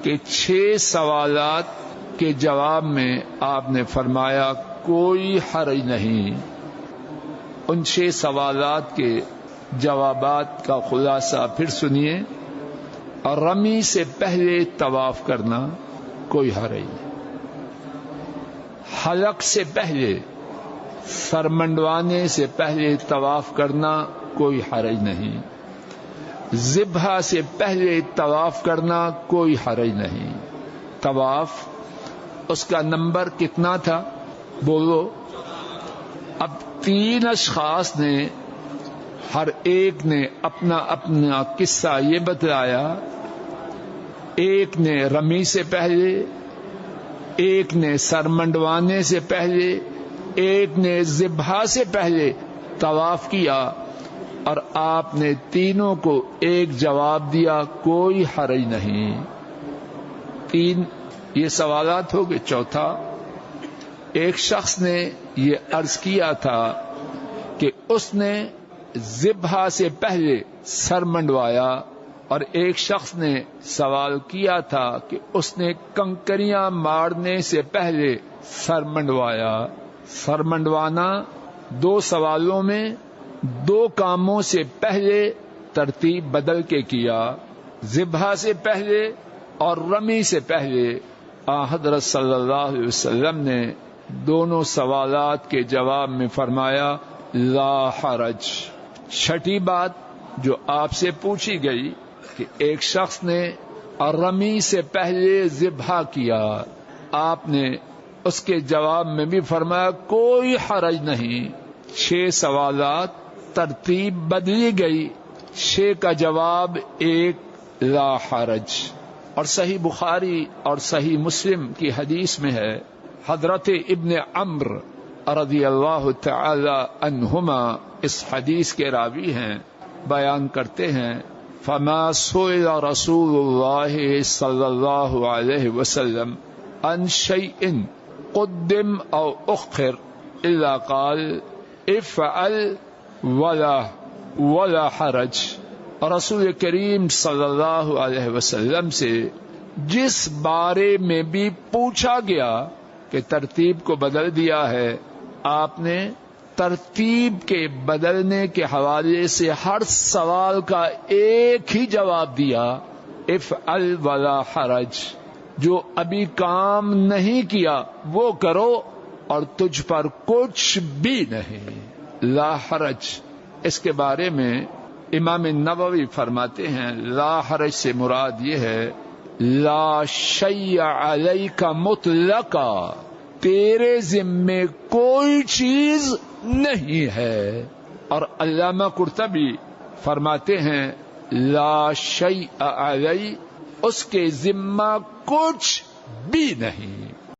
کہ 6 سوالات کے جواب میں آپ نے فرمایا کوئی حرج نہیں. ان 6 سوالات کے جوابات کا خلاصہ پھر سنیے. اور رمی سے پہلے طواف کرنا کوئی حرج نہیں. حلق سے پہلے، سر منڈوانے سے پہلے طواف کرنا کوئی حرج نہیں. ذبح سے پہلے طواف کرنا کوئی حرج نہیں. طواف اس کا نمبر کتنا تھا بولو؟ اب 3 اشخاص نے، ہر ایک نے اپنا اپنا قصہ یہ بتلایا. ایک نے رمی سے پہلے، ایک نے سر منڈوانے سے پہلے، ایک نے ذبح سے پہلے طواف کیا، اور آپ نے تینوں کو ایک جواب دیا کوئی حرج نہیں. 3 یہ سوالات ہو گئے. چوتھا، ایک شخص نے یہ عرض کیا تھا کہ اس نے ذبح سے پہلے سر منڈوایا، اور ایک شخص نے سوال کیا تھا کہ اس نے کنکریاں مارنے سے پہلے سر منڈوایا. سر منڈوانا 2 سوالوں میں 2 کاموں سے پہلے ترتیب بدل کے کیا. ذبح سے پہلے اور رمی سے پہلے حضرت صلی اللہ علیہ وسلم نے دونوں سوالات کے جواب میں فرمایا لا حرج. چھٹی بات جو آپ سے پوچھی گئی کہ ایک شخص نے رمی سے پہلے ذبح کیا، آپ نے اس کے جواب میں بھی فرمایا کوئی حرج نہیں. 6 سوالات ترتیب بدلی گئی، 6 کا جواب 1 لا حرج. اور صحیح بخاری اور صحیح مسلم کی حدیث میں ہے، حضرت ابن عمرو رضی اللہ تعالی عنہما اس حدیث کے راوی ہیں، بیان کرتے ہیں فما سئل رسول اللہ صلی اللہ علیہ وسلم عن شیء قدم او اخر الا قال افعل ولا حرج. رسول کریم صلی اللہ علیہ وسلم سے جس بارے میں بھی پوچھا گیا کہ ترتیب کو بدل دیا ہے، آپ نے ترتیب کے بدلنے کے حوالے سے ہر سوال کا ایک ہی جواب دیا، افعل ولا حرج. جو ابھی کام نہیں کیا وہ کرو اور تجھ پر کچھ بھی نہیں، لا حرج. اس کے بارے میں امام نووی فرماتے ہیں لا حرج سے مراد یہ ہے لا شیء علیک مطلقا، تیرے ذمے کوئی چیز نہیں ہے. اور علامہ قرطبی فرماتے ہیں لا شیء علی، اس کے ذمہ کچھ بھی نہیں.